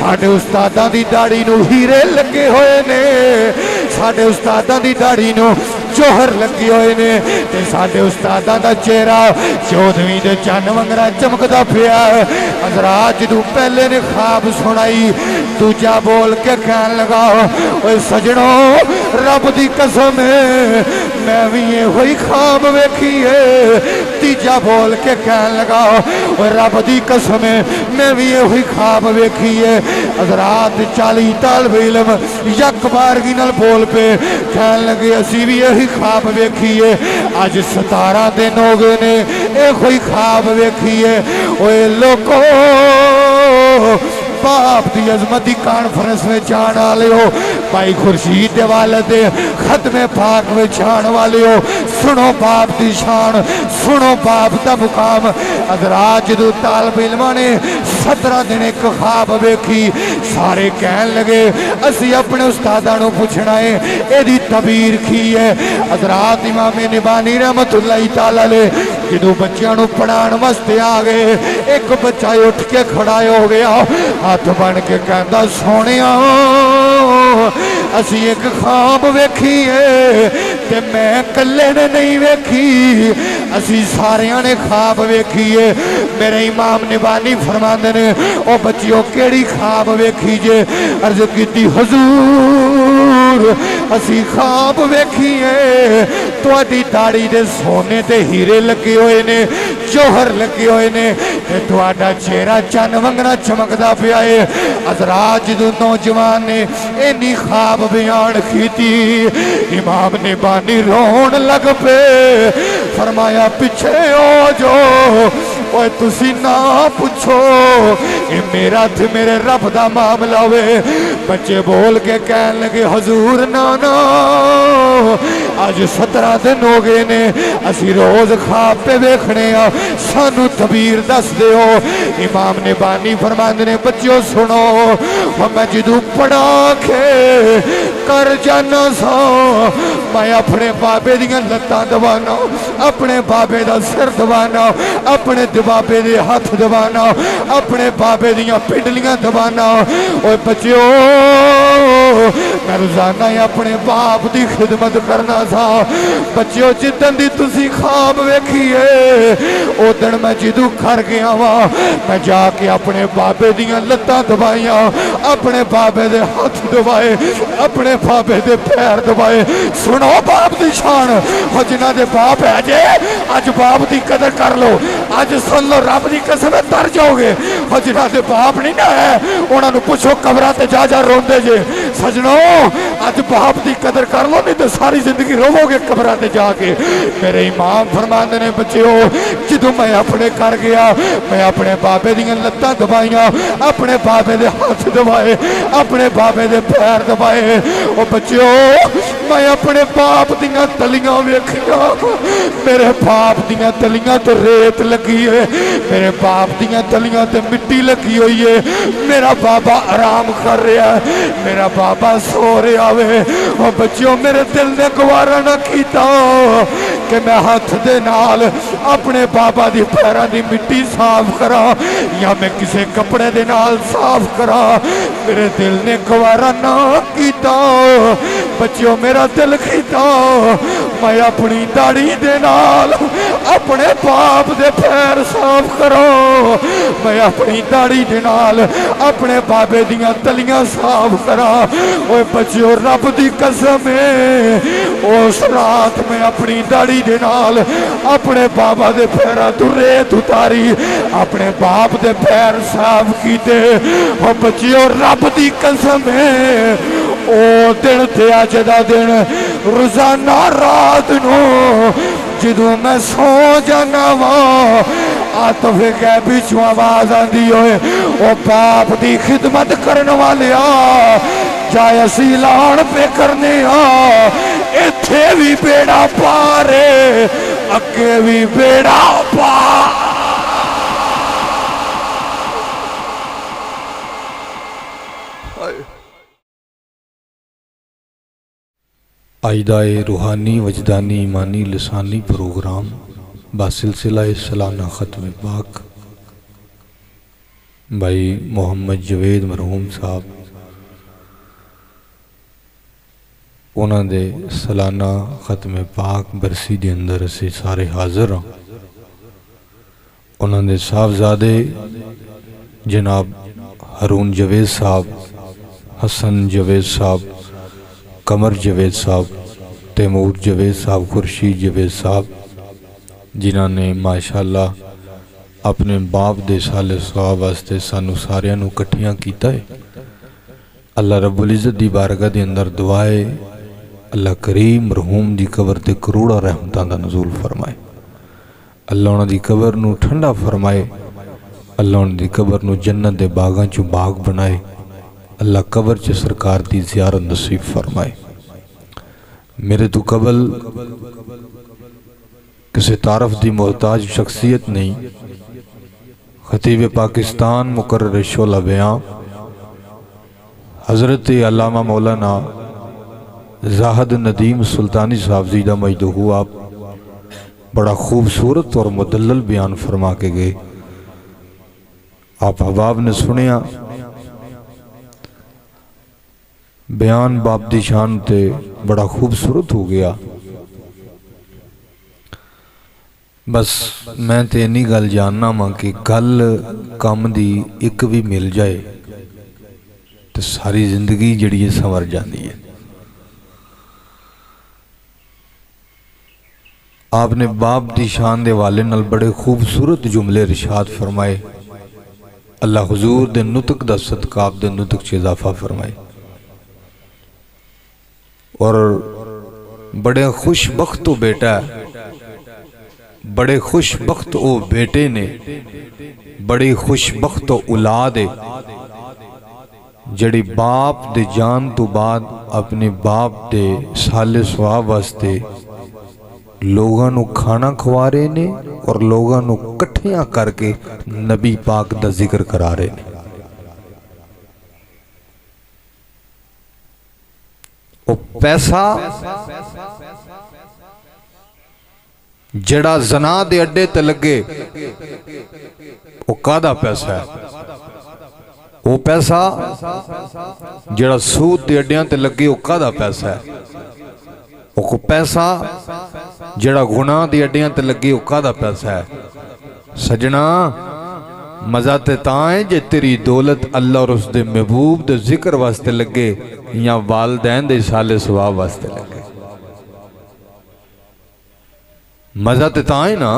साडे उस्तादां दी दाढ़ी नूं हीरे लगे होए ने, साडे उस्तादां दी दाढ़ी नूं जोहर लगे हुए ने, ते साडे उस्तादां दा चेहरा चौदहवीं दे चन्न वंगरा चमकदा पिया। हज़रात जदों पहले ने ख्वाब सुनाई, दूजा बोल के कहन लगा ओए सजणो रब दी कसम है मैं भी इहो ही ख्वाब वेखी है। तीजा बोल के कहन लगा ओए रब दी कसम है मैं भी इहो ही ख्वाब वेखी है। हज़रात 40 तालिब इल्म यक बारगी नाल बोल पे कहन लगे असी भी यही ख्वाब वेखिए। अज 17 दिन हो गए ने ये कोई ख्वाब वेखिए। ओए लोको बाप दी अजमत दी कॉन्फ्रेंस में जाने वाले हो, भाई खुर्शीद दे वालिद खत्मे पाक में जाने वाले हो, सुनो बाप दी शान, सुनो बाप दा मुकाम। हज़रात जदों तालिब इल्मां ने 17 दिन एक ख्वाब वेखी, सारे कहन लगे असी अपने उस्तादां नूं पुछना है एदी तबीर की है। हज़रात इमाम निबानी रहमतुल्लाह तआला अलैह जदों बच्चों नूं पढ़ाउण वास्ते आ गए, एक बच्चा उठ के खड़ा हो गया, हाथ बन के कहता सोनिया असी एक ख्वाब वेखी है ते मैं कल्ले ने नहीं वेखी, असी सारियां ने ख्वाब वेखी है। मेरे इमाम निबानी फरमांदे ने ओ बच्चियों केड़ी ख्वाब वेखी जे? अर्ज कीती हुजूर असी ख्वाब वेखी है तुहाडी दाढ़ी दे सोने ते हीरे लगे हुए ने, जोहर लगे हुए ने, ते तुहाडा चेहरा चन्न वंगरा चमकदा पिया है। हज़रात जदों नौजवान ने इन्नी ख्वाब बयान कीती, इमाम निबानी रोन लग पे, फरमाया पीछे हो जो ओए तुसी ना पूछो ये मेरा ते मेरे रब दा मामला वे। बच्चे बोल के कहन लगे हुजूर ना ना आज 17 दिन हो गए ने असी रोज ख्वाब पे वेखने आ, सानू तबीर दस दिओ। इमाम निबानी फरमांदे ने बच्चों सुनो मैं जदों पढ़ा के कर जाना सा मैं अपने बाबे दियां लत्तां दबाना, अपने बाबे दा सिर दबाना, अपने बाबे दे हाथ दबाना, अपने बाबे दियां पिंडलियां दबाना। ओए बच्चों मैं रोजाना अपने बाप दी खिदमत करना था। बच्चों जिदन दी तुसी ख्वाब वेखिए उदन मैं जदों घर गया वा मैं जाके अपने बाबे दियां लत्तां दबाइयां, अपने बाबे दे हाथ दबाए, अपने बाबे दे पैर दबाए। सुनो बाप दी शान, जिन्हां दे बाप है जे अज बाप दी कदर कर लो, अज सुन लो रब दी कसम तर जाओगे। जिन्हां दे बाप नहीं ना है उन्हां नूं पुछो कबरां ते जा जा रोंदे जे। सजनो अज बाप दी कदर कर लो नहीं तो सारी जिंदगी रोवोगे कबरां ते जाके। मेरे इमाम फरमांदे ने बच्चों जदों मैं अपने घर गया मैं अपने बाबे दियां लत्तां दबाइयां, अपने बाबे दे हाथ दबाए, अपने बाबे दे पैर दबाए। ओ बच्चों मैं अपने बाप दियां तलियां वेखियां, मेरे बाप दियां तलियां तो रेत लगी है, मेरे बाप दियां तलियां ते मिट्टी लगी हुई है। मेरा बाबा आराम कर रहा है, मेरा बाबा सो रहा है। और बच्चों मेरे दिल ने गवारा ना कीता कि मैं हाथ दे नाल अपने बाबा दी पैरां दी मिट्टी साफ करा या मैं किसी कपड़े दे नाल साफ करा, मेरे दिल ने गवारा ना कीता। बच्चों मेरा दिल कीता मैं अपनी दाढ़ी दे नाल अपने बाप दे पैर साफ करो, मैं अपनी दाढ़ी दे नाल अपने बाबे दियां तलियां साफ करा। ओए बच्चों रब दी कसम है उस रात मैं अपनी दाढ़ी दे नाल अपने बाबा दे पैरां तों रेत उतारी, अपने बाप दे पैर साफ कीते। ओ बच्चों रब दी कसम है ओ दिन ते अज दा दिन रोजाना रात नूं जदों मैं सो जाना वा आतफे के पिछों आवाज आंदी होए ओ बाप दी खिदमत करने वाले जाए असी ऐलान पे करने इत्थे भी बेड़ा पार अगे भी बेड़ा पार। आइदाए रूहानी वजदानी ईमानी लसानी प्रोग्राम बासिलसिला सालाना ख़त्म पाक بھائی محمد جوید مرحوم صاحب انہوں دے سالانہ ختم پاک برسی دے اندر اسی سارے حاضر ہوں۔ انہوں دے صاحبزادے جناب ہارون جوید صاحب، حسن جوید صاحب، قمر جوید صاحب، تیمور جوید صاحب، خورشید جوید صاحب، جنہوں نے ماشاءاللہ اپنے باپ دے سال ثواب واسطے سانو ساریاں نو کٹھیاں کیتا ہے۔ اللہ رب العزت دی بارگاہ دے اندر دعائے اللہ کریم مرحوم دی قبر تے کروڑا رحمتاں دا نزول فرمائے، اللہ انہاں دی قبر نو ٹھنڈا فرمائے، اللہ انہاں دی قبر نو جنت دے باغاں چوں باغ بنائے، اللہ قبر چ سرکار دی زیارت نصیب فرمائے۔ میرے تو قبل کسی تعارف دی محتاج شخصیت نہیں، خطیب پاکستان مقرر شعلہ بیان حضرت علامہ مولانا زاہد ندیم سلطانی صاحب زیدہ مجدہ آپ بڑا خوبصورت اور مدلل بیان فرما کے گئے۔ آپ احباب نے سنیا بیان باپ دی شان تے بڑا خوبصورت ہو گیا۔ بس میں تے انی گل جاننا ماں کہ گل کام دی ایک بھی مل جائے تو ساری زندگی جڑی ہے سنور جاندی ہے۔ آپ نے باپ دی شان دے والے نال بڑے خوبصورت جملے ارشاد فرمائے، اللہ حضور دے نطق دا صدقہ آپ دے نطق چ اضافہ فرمائے، اور بڑے خوش بخت او بیٹا ہے، بڑے خوش بخت او بیٹے نے، بڑی خوش بخت او اولاد ہے جڑی باپ دے جان تو بعد اپنے باپ دے سال ثواب واسطے لوگاں نو کھانا کھوارے نے اور لوگاں نو کٹھیاں کر کے نبی پاک دا ذکر کرا رہے نے۔ او پیسہ جڑا زنا دے اڈے تے لگے او کادا پیسہ ہے؟ او پیسہ جڑا سود دے اڈیاں تے لگے او کادا پیسہ ہے؟ او پیسہ جڑا گناہ دی اڈیاں تے لگے او کادا پیسہ ہے؟ سجنا مزہ تے تائیں جے تیری دولت اللہ اور اس دے محبوب دے ذکر واسطے لگے یا والدین دے سال ثواب واسطے لگے، مزہ تے تائیں نا۔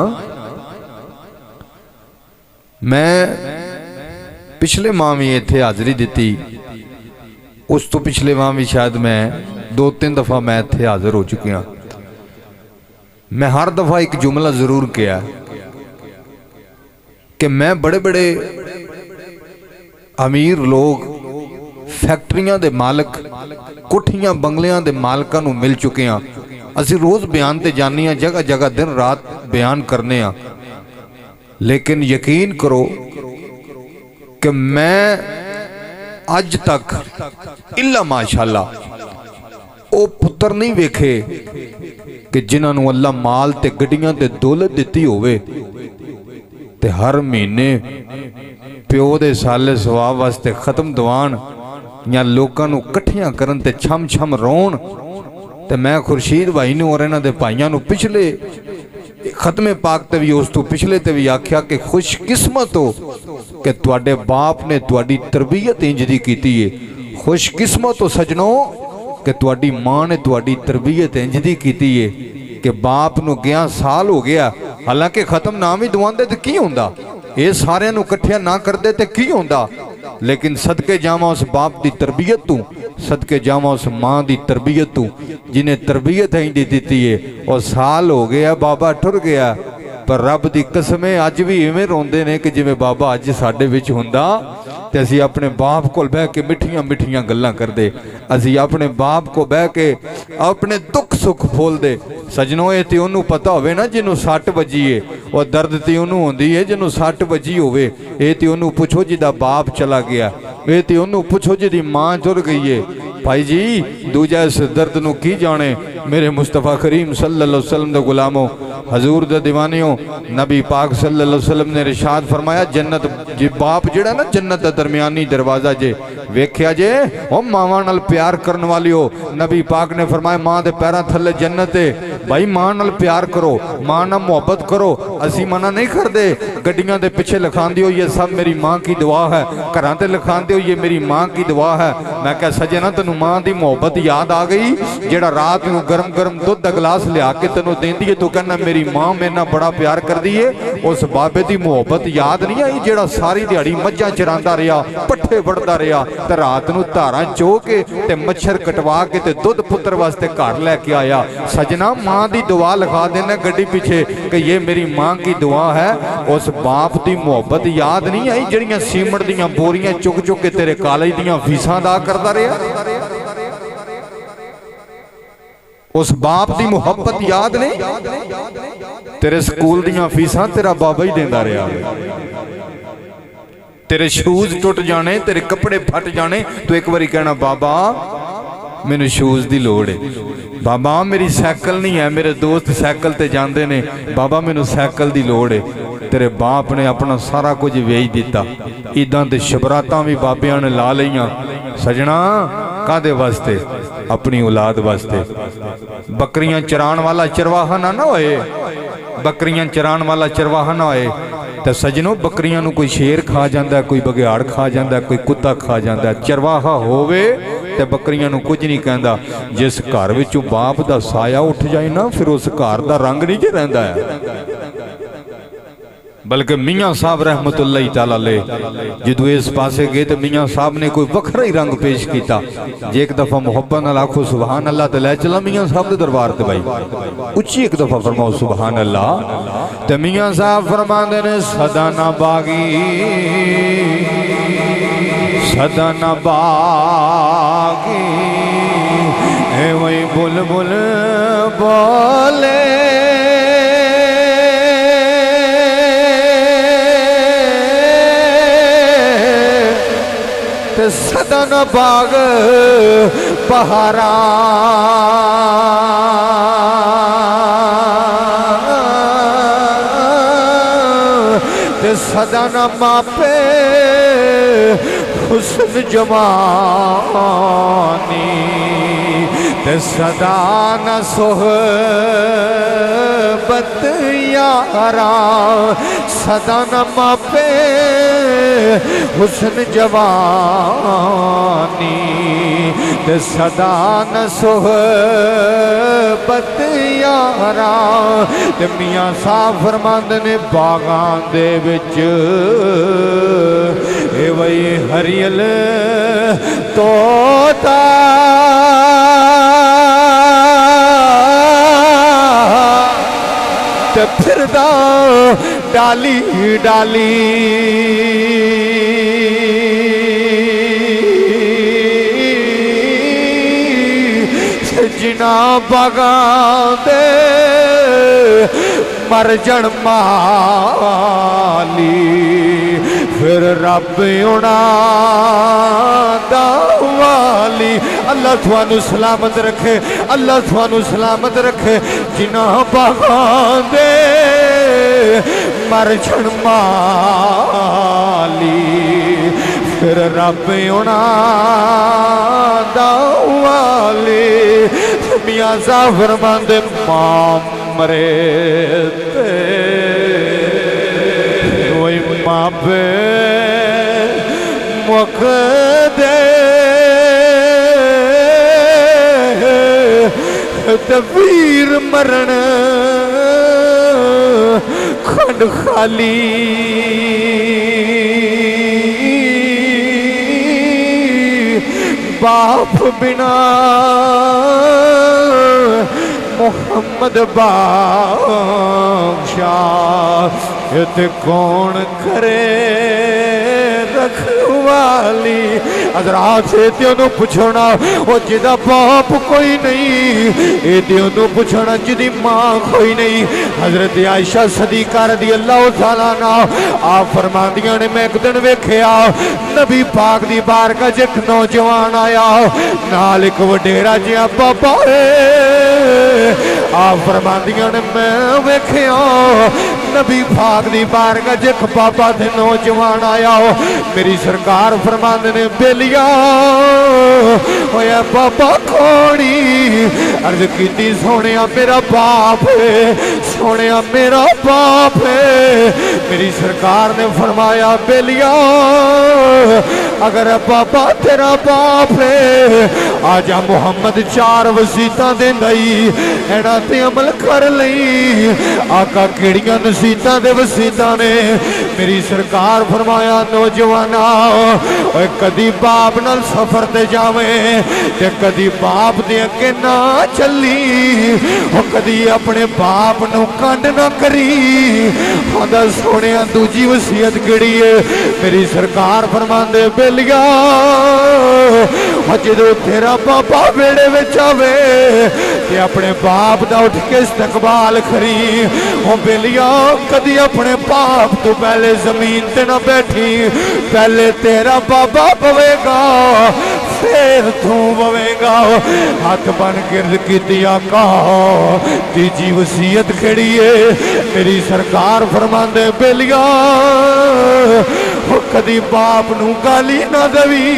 میں پچھلے ماہ میں یہ تھے حاضری دیتی، اس تو پچھلے ماہ میں شاید میں 2-3 دفعہ میں تھے حاضر ہو چکے ہیں۔ میں ہر دفعہ ایک جملہ ضرور کیا کہ میں بڑے بڑے امیر لوگ، فیکٹریاں دے مالک، کوٹھیاں بنگلیاں دے مالکاں نو مل چکے ہیں، اسی روز بیان تے جانی ہیں، جگہ جگہ دن رات بیان کرنے ہیں، لیکن یقین کرو کہ میں آج تک اللہ ماشاءاللہ او پتر نہیں ویکھے کہ جنہاں نو اللہ مال تے گڈیاں تے دولت دیتی ہوئے تے ہر مہینے پیو دے سال ثواب واسطے ختم دوان یا لوکاں نو کٹھیاں کرن تے چھم چھم رون۔ تے میں خورشید بھائی نے اور انہاں دے بھائیاں نو پچھلے ختم پاک تے بھی اس تو پچھلے تے بھی آکھیا کہ خوش قسمت ہو کہ تواڈے باپ نے تواڈی تربیت انج دی کیتی ہے، خوش قسمت ہو سجنوں کہ تواڈی ماں نے تواڈی تربیت انج دی کیتی ہے کہ باپ نو گیا سال ہو گیا، حالانکہ ختم نام ہی دواندے تے کی ہوندا، اے سارے نو کٹھیا نہ کر دے تے کی ہوندا، لیکن صدقے جاواں اس باپ دی تربیت تو، صدقے جاواں اس ماں دی تربیت تو جنہیں تربیت ہے دی دیتی ہے، اور سال ہو گیا بابا ٹر گیا، پر رب دی قسمیں آج بھی ایویں روندے نے کہ جویں بابا آج ساڈے وچ ہوندا تے اسی اپنے باپ کو بہ کے مٹھیاں مٹھیاں گلاں کر دے، اسی اپنے باپ کو بہ کے اپنے دکھ سکھ پھول دے۔ سجنوں اے تے انہوں پتہ ہوئے نا جنہوں 60 بجی ہے، اور درد تے انہوں ہوندی ہے جنہوں 60 بجی ہوئے، اے تے انہوں پوچھو جدہ باپ چلا گیا، اے تے انہوں پوچھو جدی ماں ٹر گئی ہے۔ بھائی جی دوجہ اس درد نو کی جانے، میرے مصطفیٰ کریم صلی اللہ علیہ وسلم دے غلاموں، حضور دے دیوانیوں نبی پاک صلی اللہ علیہ وسلم نے ارشاد فرمایا جنت باپ جڑا نا جنت دا درمیانی دروازہ جے ویکھیا جے او ماواں نال پیار کرن والی ہو نبی پاک نے فرمایا ماں دے پیراں تھلے جنت ہے بھائی ماں نال پیار کرو ماں نال محبت کرو اسی منع نہیں کر دے گڈیاں دے پیچھے لکھان دیو یہ سب میری ماں کی دعا ہے گھراں تے لکھان دیو یہ میری ماں کی دعا ہے میں کہا سجنا تینوں ماں دی محبت یاد آ گئی جڑا رات نو گرم گرم دودھ دا گلاس لیا کے تینوں دیندی ہے تو کہنا میری ماں میرے نال بڑا پیار کر دی ہے اس بابے دی محبت یاد نہیں آئی جڑا ساری دیہڑی مجھاں چراندا رہیا پٹھے وڑدا رہیا تے رات نو دھاراں چو کے تے مچھر کٹوا کے تے دودھ پتر واسطے گھر لے کے آیا سجنا ماں دی دعا لکھا دینا گڈی پیچھے کہ یہ میری ماں کی دعا ہے اس باپ دی محبت یاد نہیں آئی جڑیاں سیمنٹ دیاں بوریاں چک چک کے تیرے کالج دیاں فیساں ادا کردا رہیا اس باپ دی محبت یاد نہیں تیرے سکول دیاں فیساں تیرا بابا ہی دیندا رہیا تیرے شوز ٹوٹ جانے تیرے کپڑے پھٹ جانے تو ایک باری کہنا بابا میں نے شوز دی لوڑ ہے بابا میری سائیکل نہیں ہے میرے دوست سائیکل تے جاندے نے بابا میں نے سائیکل دی لوڑ ہے تیرے باپ نے اپنا سارا کچھ ویچ دیتا عیداں تے شبراتاں بھی بابیاں نے لا لیاں سجنا کادے واسطے اپنی اولاد واسطے بکریاں چران والا چرواہا نہ ہوئے بکریاں چران والا چرواہا نہ ہوئے تے سجنوں بکریاں نو کوئی شیر کھا جاندہ ہے کوئی بگیاڑ کھا جاندہ ہے کوئی کتا کھا جاندہ ہے چرواہا ہووے تے بکریاں نو کچھ نہیں کہندہ جس گھر وچوں باپ دا سایہ اٹھ جائے نا پھر اس گھر دا رنگ نہیں جے رہندا ہے بلکہ میاں صاحب رحمت اللہ تعالیٰ لے جدو اس پاسے گئے تو میاں صاحب نے کوئی وکھرا ہی رنگ پیش کیتا جے ایک دفعہ محبت نہ لاکھو سبحان اللہ تے لے چلا میاں صاحب دے دربار تے بھائی اچھی ایک دفعہ فرماؤ سبحان اللہ تے میاں صاحب فرمان دے نے صدا نہ باغی صدا نہ باغی اے وہی بلبل بولے صدن باغ بہارا صدن ماپے حسن جوانی صدن صحبت یارا صدن ماپے حسن جوانی صدان صحبت یارا میاں صاحب فرماندے نے باغاں دے وچ اے وئی ہریل توتا تے پھردا ڈالی ڈالی جنا باغاں دے مر جن مالی پھر رب اونا دا والی اللہ تھوانو سلامت رکھے اللہ تھوانو سلامت رکھے جنا باغاں دے مر جن مالی پھر رب اونا دا والی میاں صاحب فرماندے ماں مرے تے وہی ماں بے مک دے تے ویر مرن کھنڈ خالی باپ بنا محمد بادشاہ تے کون کرے رکھوالی حضرات تے انہوں پوچھنا او جدا باپ کوئی نہیں تے انہوں پوچھنا جدی ماں کوئی نہیں حضرت عائشہ صدیقہ رضی اللہ تعالیٰ عنہ آپ فرماندیاں نے میں ایک دن ویکھیا نبی پاک دی بارگاہ ایک نوجوان آیا نال ایک وڈیرا جہا بابا ہے आप फरमांदियां ने मैं वेखिया नबी पाक दी बारगाह च एक बाबा ते नौजवान आया हो मेरी सरकार फरमांदे ने बेलिया होया बाबा कोणी अर्ज कीती सोनिया मेरा बाप है सोनिया मेरा बाप है मेरी सरकार ने फरमाया बेलिया अगर बाबा तेरा बाप है आजा मुहम्मद चार वसीयतां देंदा ही एना ते अमल कर लई आका केड़ियां नसीहतां दे वसीयतां ने मेरी सरकार फरमाया नौजवाना ओए कदी बाप नाल सफर ते जावें ते कदी बाप दे अगे ना चली ओ कदी अपने बाप नूं कंड ना करी आंदा सोनिया दूजी वसीयत केड़ी है मेरी सरकार फरमांदे बेलिया जदों तेरा बाबा वेड़े विच आवे ते अपने बाप दा उठ के इस्तकबाल करी ओ बेलिया कदी अपने बाप तो पहले जमीन ते ना बैठी पहले तेरा बाबा पवेगा फिर तू पवेगा हाथ बन गिरद कीती आका तीजी वसीयत केड़ी है मेरी सरकार फरमांदे बेलिया कदी बाप नू गाली ना दवी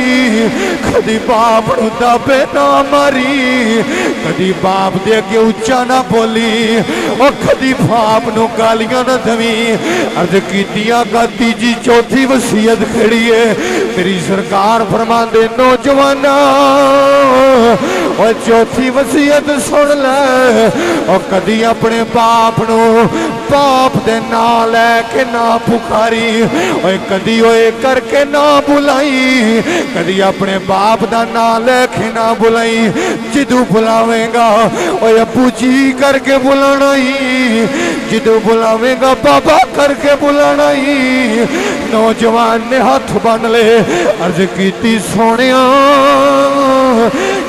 कदी बाप नू दाबे ना मारी कदी बाप दे अगे उच्चा ना बोली और कदी बाप नू गालियां ना दवी अर्ज कीतियां का तीजी चौथी वसीयत खड़ी है मेरी सरकार फरमांदे नौजवाना और चौथी वसीयत सुन ले और कदी अपने बाप नू बाप दे ना लैके ना पुकारी और कदी ओए करके ना बुलाई कदी अपने बाप दा ना लेके ना बुलाई जिदू बुलावेगा ओए अबू जी करके बुलाना ही जिदू बुलावेगा बाबा करके बुलाना ही नौजवान ने हाथ बन ले अर्ज कीती सोनिया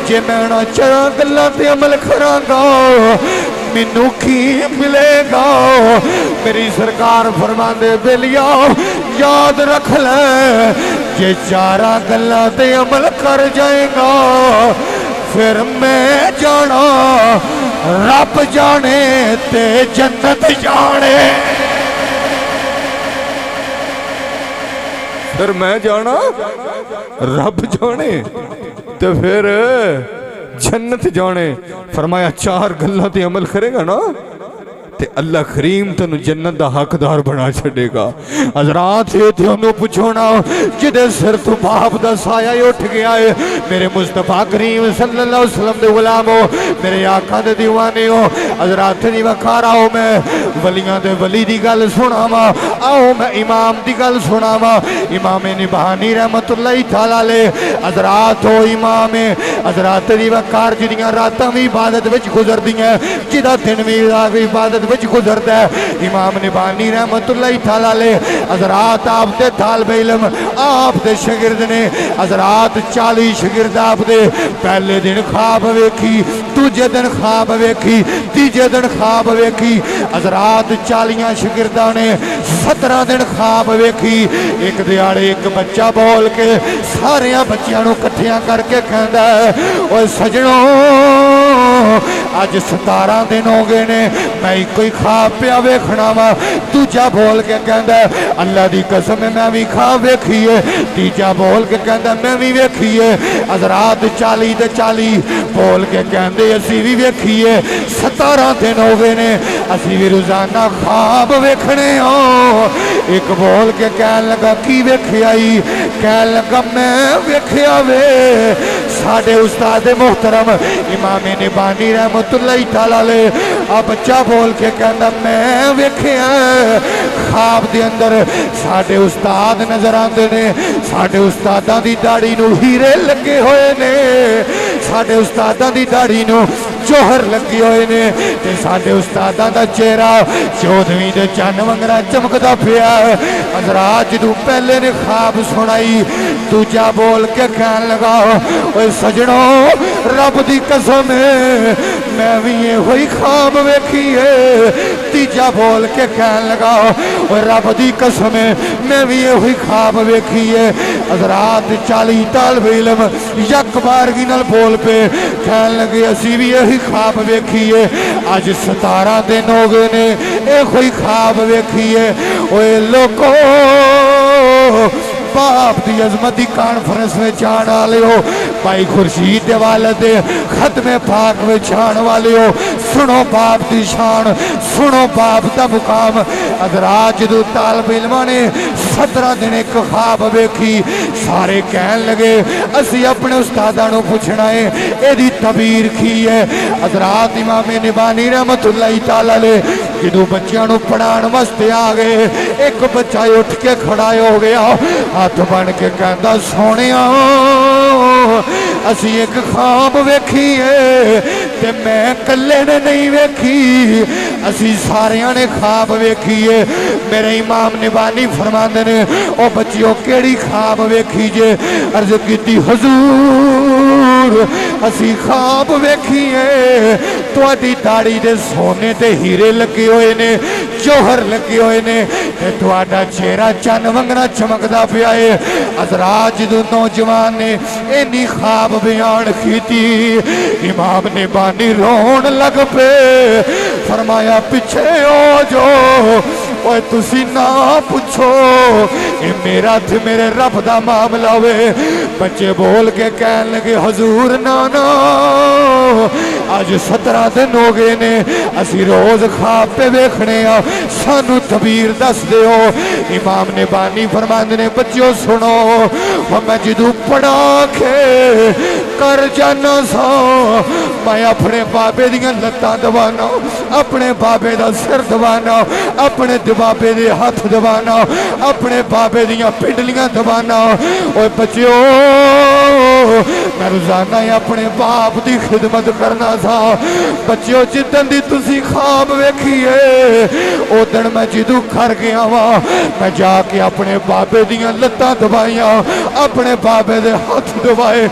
जे मैं ना चरा गल्लां ते अमल करांगा मैनू की मिलेगा मेरी सरकार फरमांदे बेलिया याद रख ले जे चारा गल्लां ते अमल कर जाएगा फिर मैं जाना रब जाने ते जन्नत जाने फिर मैं जाना रब जाने ते फिर जन्नत जाने फरमाया चार गल्लां ते अमल करेगा ना ते अल्लाह करीम तेनू जन्नत दा हकदार बना छड़ेगा हज़रात इत्थे ओनू पुछो ना जिदे सिर तो बाप दा साया ही उठ गया है मेरे मुस्तफा करीम सल्लल्लाहु अलैहि वसल्लम दे गुलाम हो मेरे आका दे दीवाने हो हज़रात दी वखारा हो मैं वलियां दे वली दी गल सुनावा आओ मैं इमाम दी गल सुनावा इमाम निबानी रहमतुल्लाह तआला अलैह हज़रात हो इमाम हज़रात दी वकार जिदियां रातां भी इबादत विच गुजरदियां जिदा दिन भी इबादत विच गुजरदा है इमाम निबानी रहमतुल्लाह तआला अलैह हज़रात आप दे तालिब इल्म आप दे शागिर्द ने हज़रात 40 शागिर्द आप दे पहले दिन ख्वाब वेखी दूजे दिन ख्वाब वेखी तीजे दिन ख्वाब वेखी हज़रात 40 शागिर्दां ने 17 दिन ख्वाब वेखी एक दिहाड़े एक बच्चा बोल के सारे बच्चों नूं इकट्ठियां करके कहंदा ओए सजणों अज 17 दिन हो गए ने मैं कोई ख्वाब पिया वेखना वा दूजा बोल के कहंदा अल्लाह दी कसम मैं भी ख्वाब वेखी है तीजा बोल के कहंदा मैं भी वेखी है हज़रात 40 ते 40 बोल के कहंदे असी भी वेखी है 17 दिन हो गए ने असी भी रोजाना ख्वाब वेखने हो एक बोल के कहन लगा की वेखिया कहन लगा मैं वेखिया वे साडे उस्ताद मोहतरम इमाम निबानी रहमतुल्लाह तआला अलैह आ बच्चा बोल के कहंदा मैं वेखिया ख्वाब दे अंदर साडे उस्ताद नजर आंदे ने साडे उस्तादां दी दाढ़ी नूं हीरे लगे होए ने साडे उस्तादां दी दाढ़ी नूं जोहर लगे हुए ने ते साडे उस्तादां दा चेहरा 14वीं दे चन्न वंगरा चमकदा पिया हज़रात जदों पहले ने ख्वाब सुनाई दूजा बोल के कहन लगा ओए सजणों रब दी कसम मैं भी ये हुई ख्वाब वेखिए। तीजा बोल के कहन लगा और रब दी कसम मैं भी ये हुई ख्वाब वेखिए। हज़रात 40 तालिब इल्म यक बारगी नाल बोल पे कहन लगे असी भी यही ख्वाब वेखिए। अज 17 दिन हो गए ने ये कोई ख्वाब वेखिए। ओए लोगो बाप दी अजमत दी कॉन्फ्रेंस में जान वाले हो, भाई खुर्शीद दे वालिद खत्मे पाक में जान वाले हो, सुनो बाप दी शान, सुनो बाप दा मुकाम। हज़रात जदों तालिब इल्मां ने 17 दिन एक ख्वाब वेखी, सारे कहन लगे असी अपने उस्तादां नूं पुछना है एदी तबीर की है। हज़रात इमाम निबानी रहमतुल्लाह तआला अलैह जदों बच्चों नूं पढ़ाउण वास्ते आ गए, एक बच्चा उठ के खड़ा हो गया, हाथ बन के कहता सोनिया असी एक ख्वाब वेखी है ते मैं कल्ले ने नहीं वेखी, असी सारियां ने ख्वाब वेखी है। मेरे इमाम निबानी फरमांदे ने ओ बच्चियों केड़ी ख्वाब वेखी जे? अर्ज कीती हुजूर असी ख्वाब वेखी है तुहाडी दाढ़ी दे सोने ते हीरे लगे हुए ने, जौहर लगे हुए ने ते तुहाडा चेहरा चन्न वंगना चमकदा पिया है। हज़रात जदों नौजवान ने इन्नी ख्वाब बयान कीती, इमाम ने बानी रोन लग पे, फरमाया पीछे हो जो ओए तुसी ना पूछो ये मेरा ते मेरे रब दा मामला वे। बच्चे बोल के कहन लगे हुजूर ना ना आज 17 दिन हो गए ने असी रोज ख्वाब पे वेखने आ, सानू तबीर दस दिओ। इमाम ने बानी फरमांदे ने बच्चों सुनो मैं जदों पढ़ा के कर जाना सा मैं अपने बाबे दियां लत्तां दबाना, अपने बाबे दा सिर दबाना, अपने बाबे दे हाथ दबाना, अपने बाबे दियां पिंडलियां दबाना। ओए बच्चों मैं रोजाना ही अपने बाप दी खिदमत करना था। बच्चों जिदन दी तुसी ख्वाब वेखिए उदन मैं जदों घर गया वा मैं जाके अपने बाबे दियां लत्तां दबाइयां, अपने बाबे दे हाथ दबाए,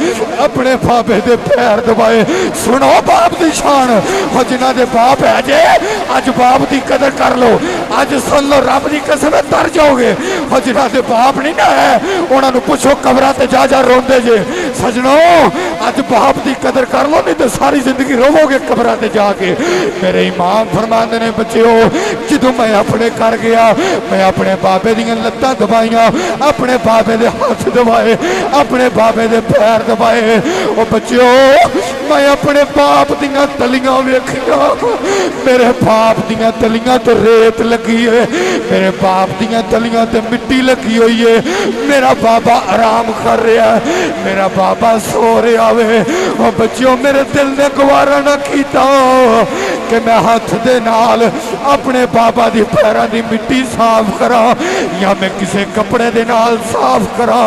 अपने बाबे दे पैर दबाए। सुनो बाप दी शान, जिन्हां दे बाप है जे अज बाप दी कदर कर लो, अज सुन लो रब दी कसम तर जाओगे। जिन्हां दे बाप नहीं ना है उन्हां नूं पुछो कबरां ते जा जा रोंदे जे। सजनो अज बाप दी कदर कर लो नहीं तो सारी जिंदगी रोवोगे कबरां ते जाके। मेरे इमाम फरमांदे ने बच्चों जदों मैं अपने घर गया मैं अपने बाबे दियां लत्तां दबाइयां, अपने बाबे दे हाथ दबाए, अपने बाबे दे पैर दबाए। ओ बच्चों मैं अपने बाप दियां तलियां वेखियां, मेरे बाप दियां तलियां तो रेत लगी है, मेरे बाप दियां तलियां ते मिट्टी लगी हुई है। मेरा बाबा आराम कर रहा है, मेरा बाबा सो रहा है। और बच्चों मेरे दिल ने गवारा ना कीता कि मैं हाथ दे नाल अपने बाबा दी पैरां दी मिट्टी साफ करा या मैं किसी कपड़े दे नाल साफ करा।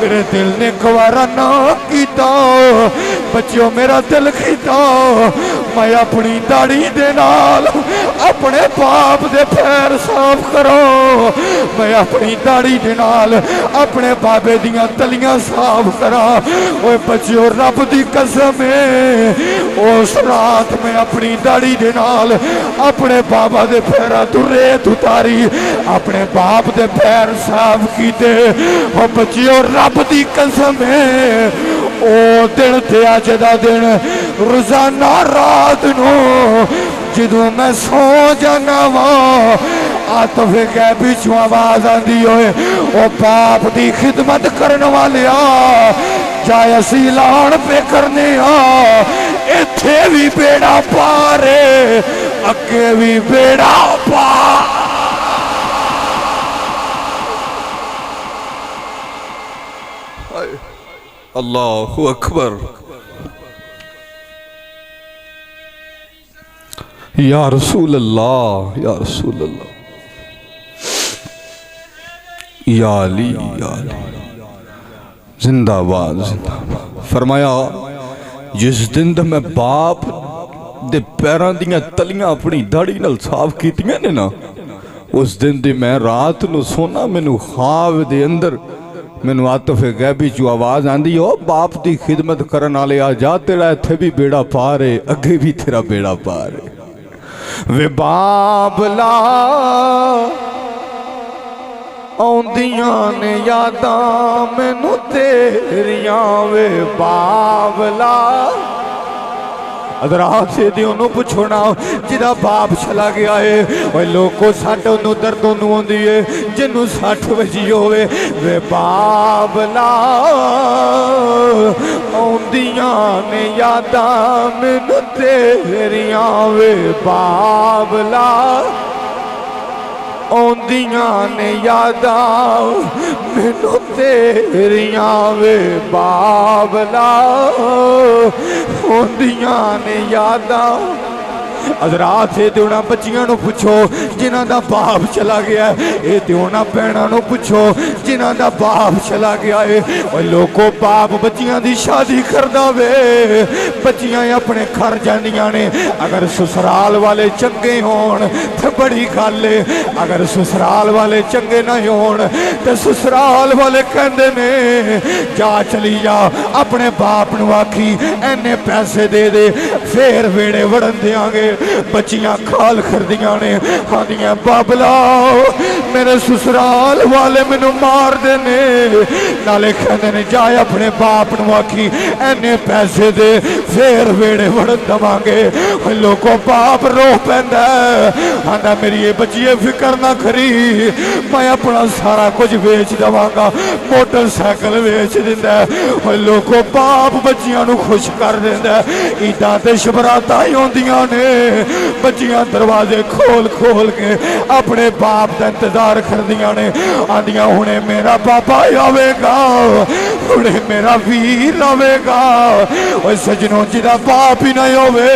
मेरे दिल ने गवारा ना कीता। बच्चों मेरा दिल कीता मैं अपनी दाढ़ी दे नाल अपने बाप दे पैर साफ करो, मैं अपनी दाढ़ी दे नाल अपने बाबे दियां तलियां साफ करा। ओए बच्चों रब दी कसम है उस रात मैं अपनी दाढ़ी दे नाल अपने बाबा दे पैरां तों रेत उतारी, अपने बाप दे पैर साफ कीते। ओ बच्चों रब दी कसम है ओ दिन ते अज दा दिन रोजाना रात नूं जदों मैं सो जाना वा आतफे गैब विचों आवाज आंदी होए ओ बाप दी खिदमत करने वाले जाए असी ऐलान पे करने इत्थे भी बेड़ा पार अगे भी बेड़ा पार। अल्लाहु अकबर। या रसूल अल्लाह, या रसूल अल्लाह, या अली, या अली, जिंदाबाद जिंदाबाद। फरमाया जिस दिन दा मैं बाप दे पैरां दियां तलियां अपनी दाढ़ी नाल साफ कीतियां ने ना उस दिन दी मैं रात नूं सोना मैनू ख्वाब दे अंदर मैनू आतफ गैबी चू आवाज़ आंदी हो बाप की खिदमत करन वाले आ जा, तेरा इत्थे भी बेड़ा पार है, अगे भी तेरा बेड़ा पार है। वे बाबला आउंदियां ने यादां मैनू तेरियां, वे बाबला अदरात से दियों पुछो ना जिदा बाप चला गया है, ओए लोगों सट ओनू दर्द ओनू आउंदी है जिन्नू 60 वजी होवे। वे बाबला आउंदियां ने यादां मैनू तेरियां, वे बाबला आउंदियां ने यादां मैनू तेरियां, वे बाबला आउंदियां ने यादां। हज़रात ये तो उन्हां बच्चियां नू पुछो जिन्हां दा बाप चला गया है, ये तो उन्हां भैणां नू पुछो जिन्हां दा बाप चला गया है। और लोगों बाप बच्चियां दी शादी करदा वे, बच्चियां अपने घर जांदियां ने। अगर ससुराल वाले चंगे होण ते बड़ी गल है, अगर ससुराल वाले चंगे नहीं होण ते ससुराल वाले कहंदे ने जा चली जा अपने बाप नू आखी इन्ने पैसे दे दे फिर वेड़े वड़न देंगे। बच्चियां खाल करदियां ने, आंदियां बाबला मेरे ससुराल वाले मैनू मार देने, नाले कहंदे ने जा अपने बाप नू आखी इन्ने पैसे दे फिर वेड़े वड़न दवांगे। लोगों बाप रो पैंदा आंदा मेरी ये बच्चिए फिक्र ना करी, मैं अपना सारा कुछ बेच दवांगा, मोटरसाइकिल बेच दिंदा। लोगों बाप बच्चियां नू खुश कर दिंदा। ईदां ते शबरातां ही होंदियां ने, बच्चियां दरवाजे खोल खोल के अपने बाप का इंतजार करदियां ने, आंदियां हुणे मेरा पापा आवेगा, हुणे मेरा वीर आवेगा। ओए सजनों जिदा बाप ही नहीं होवे,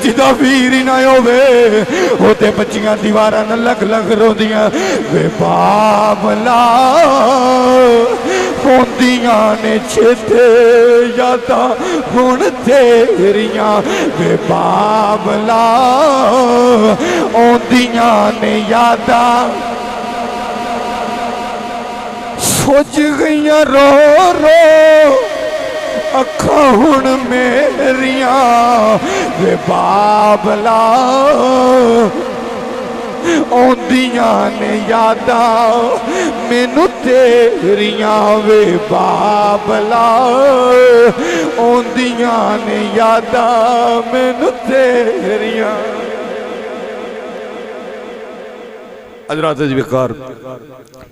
जिदा वीर ही नहीं होवे, वो ते बच्चियां दीवारां नाल लग लग रोंदियां। वे बाबला होंदियां ने चेते यादां हुण तेरियां, वे बाबला आउंदियां ने यादां। सोच गईयां रो रो अखां हुण मेरियां, वे बाबला आउंदियां ने यादां मैनू तेरियां, वे बाबला आउंदियां ने यादां मैनू तेरियां। हज़रात बेकार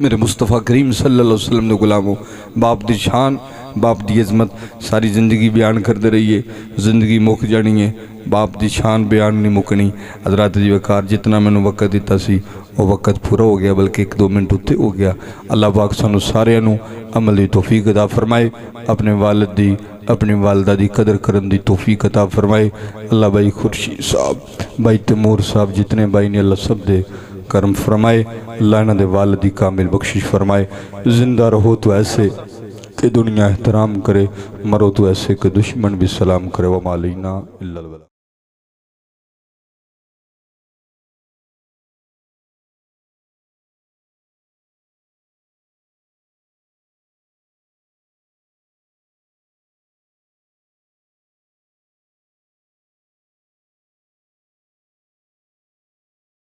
मेरे मुस्तफ़ा करीम सल्लल्लाहु अलैहि वसल्लम ने गुलामों, बाप दी शान बाप दी अजमत सारी ज़िंदगी बयान करते रहिए, ज़िंदगी मुक जानी है, बाप दी शान बयान नहीं मुकनी। हज़रात बेकार जितना मैंने वक्त दिता सी वो वक्त पूरा हो गया, बल्कि 1-2 मिनट उत्ते हो गया। अल्लाह पाक सानू सारियां नू अमल दी तौफीक अता फरमाए, अपने वालिद दी अपनी वालदा दी कदर करन दी तौफीक अता फरमाए। अल्लाह भाई खुर्शीद साहब, भाई तैमूर साहब, जितने भाई ने अल्लाह सब दे करम फरमाए, अल्लाह इन्हां दे वालिद दी कामिल बख्शिश फरमाए। जिंदा रहो तो ऐसे कि दुनिया एहतराम करे, मरो तो ऐसे कि दुश्मन भी सलाम करे। व मालैना इल्लल बलाग।